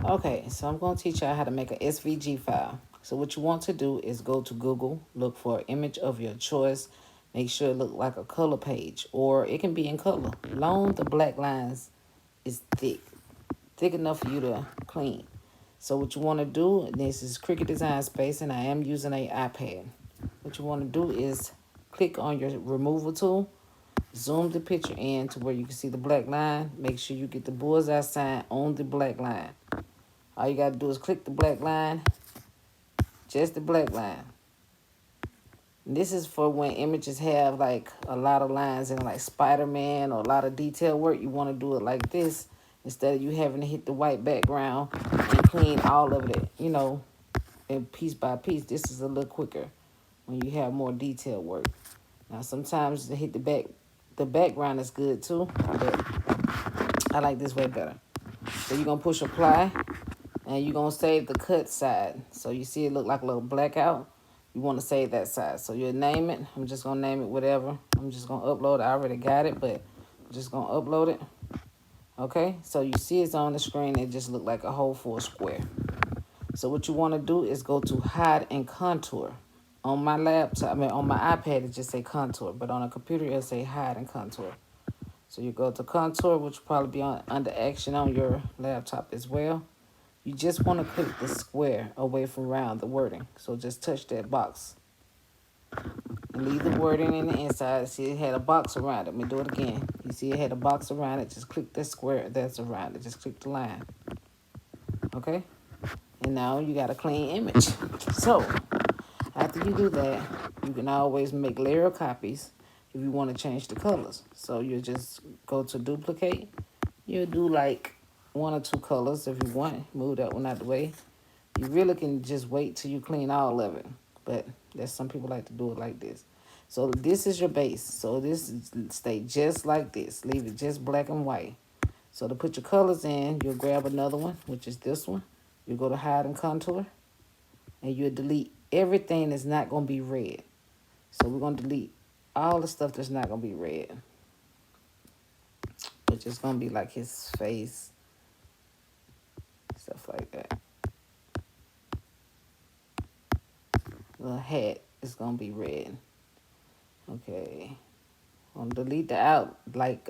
Okay, so I'm going to teach you how to make a SVG file. So what you want to do is go to Google, look for an image of your choice, make sure it look like a color page, or it can be in color. Long the black lines is thick enough for you to clean. So what you want to do, this is Cricut Design Space, and I am using an iPad. What you want to do is click on your removal tool, zoom the picture in to where you can see the black line. Make sure you get the bullseye sign on the black line. All you got to do is click the black line, just the black line. And this is for when images have like a lot of lines and like Spider-Man or a lot of detail work. You want to do it like this instead of you having to hit the white background and clean all of it, and piece by piece. This is a little quicker when you have more detail work. Now sometimes to hit the background is good too, but I like this way better. So you're gonna push apply, and you're gonna save the cut side. So you see it look like a little blackout. You want to save that side. So you'll name it. I'm just gonna name it whatever. I'm just gonna upload it. I already got it, but I'm just gonna upload it. Okay, so you see it's on the screen. It just looked like a whole full square. So what you want to do is go to hide and contour. On my laptop, on my iPad, it just say contour, but on a computer, it'll say hide and contour. So you go to contour, which will probably be under action on your laptop as well. You just want to click the square away from round, the wording. So just touch that box and leave the wording in the inside. See, it had a box around it. Let me do it again. You see it had a box around it. Just click the square that's around it. Just click the line. Okay? And now you got a clean image. So after you do that, you can always make layer copies if you want to change the colors. So you just go to duplicate. You'll do like one or two colors if you want. Move that one out the way. You really can just wait till you clean all of it. But there's some people like to do it like this. So this is your base. So this stay just like this. Leave it just black and white. So to put your colors in, you'll grab another one, which is this one. You go to hide and contour, and you'll delete everything that's not going to be red. So we're going to delete all the stuff that's not going to be red, which is going to be like his face, stuff like that. The hat is going to be red. Okay. I'm going to delete the out, like,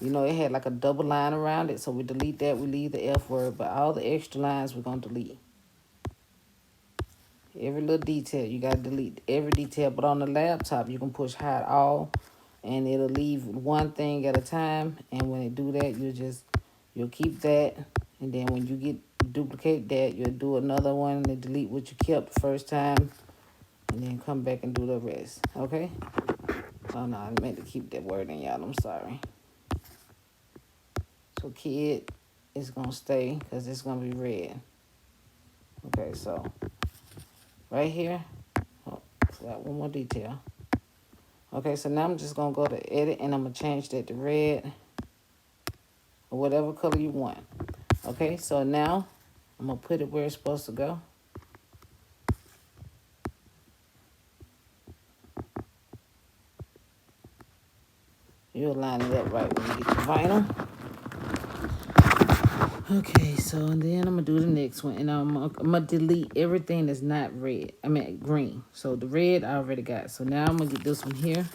it had like a double line around it. So we delete that. We leave the F word, but all the extra lines we're going to delete. Every little detail, you got to delete every detail. But on the laptop, you can push hide all, and it'll leave one thing at a time. And when it do that, you'll keep that. And then when you duplicate that, you'll do another one and delete what you kept the first time. And then come back and do the rest. Okay? Oh, no, I meant to keep that word in, y'all. I'm sorry. So kid is going to stay because it's going to be red. Okay, so right here. Oh, got one more detail. Okay, so now I'm just going to go to edit, and I'm going to change that to red or whatever color you want. Okay, so now I'm going to put it where it's supposed to go. You'll line it up right when you get the vinyl. Okay, so then I'm going to do the next one, and I'm going to delete everything that's not red. Green. So the red I already got. So now I'm going to get this one here,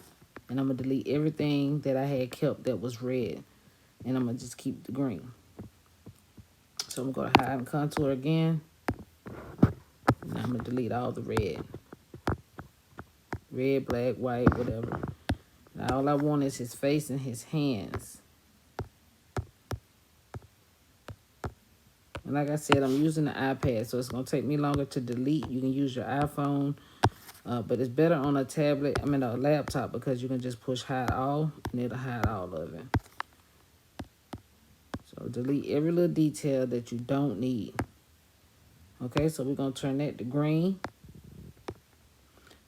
and I'm going to delete everything that I had kept that was red, and I'm going to just keep the green. So I'm going to hide and contour again, and I'm going to delete all the red. Red, black, white, whatever. And all I want is his face and his hands. And like I said, I'm using the iPad, so it's going to take me longer to delete. You can use your iPhone, but it's better on a laptop, because you can just push hide all, and it'll hide all of it. So delete every little detail that you don't need. Okay, so we're going to turn that to green.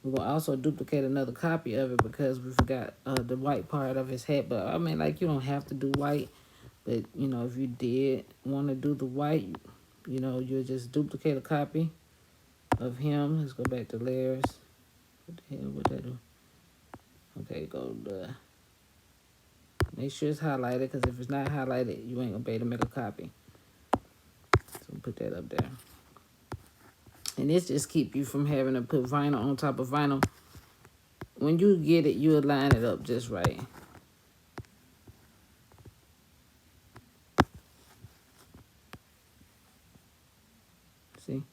We're going to also duplicate another copy of it because we forgot the white part of his hat. But, you don't have to do white. But, if you did want to do the white, you'll just duplicate a copy of him. Let's go back to layers. What the hell would that do? Okay, go to... Make sure it's highlighted, because if it's not highlighted, you ain't going to be able to make a copy. Put that up there. And this just keep you from having to put vinyl on top of vinyl. When you get it, you'll line it up just right. See?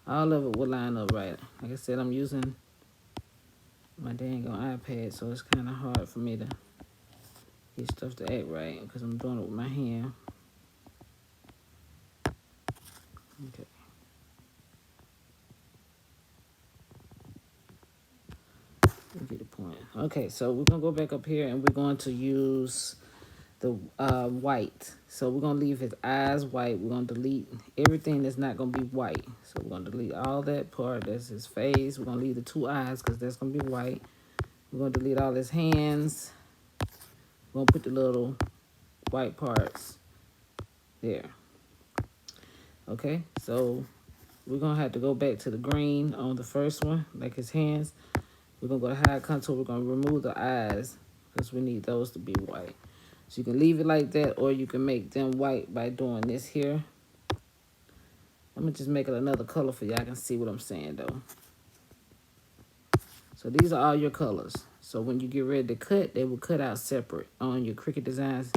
All of it will line up right. Like I said, I'm using my dang on iPad, so it's kind of hard for me to get stuff to act right because I'm doing it with my hand. Okay. You get the point. Okay, so we're going to go back up here and we're going to use the white. So we're going to leave his eyes white. We're going to delete everything that's not going to be white. So we're going to delete all that part. That's his face. We're going to leave the 2 eyes because that's going to be white. We're going to delete all his hands. We're going to put the little white parts there. Okay, so we're going to have to go back to the green on the first one, like his hands. We're going to go to hide contour. We're going to remove the eyes because we need those to be white. So you can leave it like that, or you can make them white by doing this here. I'm going to just make it another color for y'all can see what I'm saying, though. So these are all your colors. So when you get ready to cut, they will cut out separate on your Cricut Designs.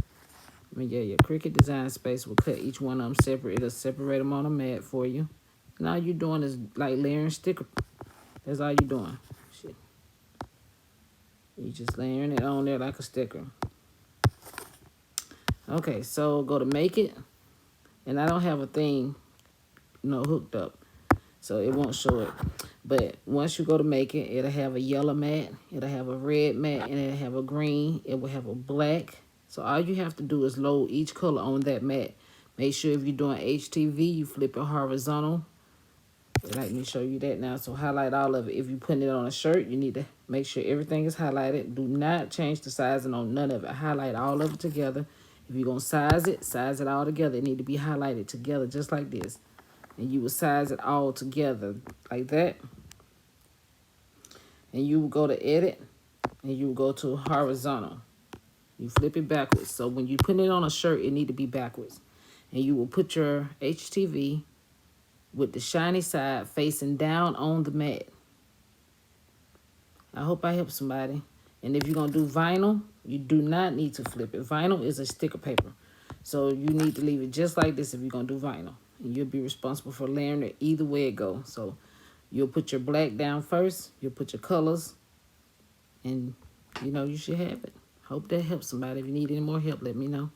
I mean, yeah, your Cricut Design Space will cut each one of them separate. It'll separate them on a mat for you. And all you're doing is like layering sticker. That's all you're doing. Shit. You just layering it on there like a sticker. Okay, so go to make it. And I don't have a thing, hooked up. So it won't show it. But once you go to make it, it'll have a yellow mat. It'll have a red mat. And it'll have a green. It will have a black. So all you have to do is load each color on that mat. Make sure if you're doing HTV, you flip it horizontal. Let me show you that now. So highlight all of it. If you're putting it on a shirt, you need to make sure everything is highlighted. Do not change the sizing on none of it. Highlight all of it together. If you're going to size it all together. It need to be highlighted together just like this. And you will size it all together like that. And you will go to edit. And you will go to horizontal. You flip it backwards. So when you put it on a shirt, it need to be backwards. And you will put your HTV with the shiny side facing down on the mat. I hope I help somebody. And if you're going to do vinyl, you do not need to flip it. Vinyl is a sticker paper. So you need to leave it just like this if you're going to do vinyl. And you'll be responsible for layering it either way it goes. So you'll put your black down first. You'll put your colors. And, you should have it. Hope that helps somebody. If you need any more help, let me know.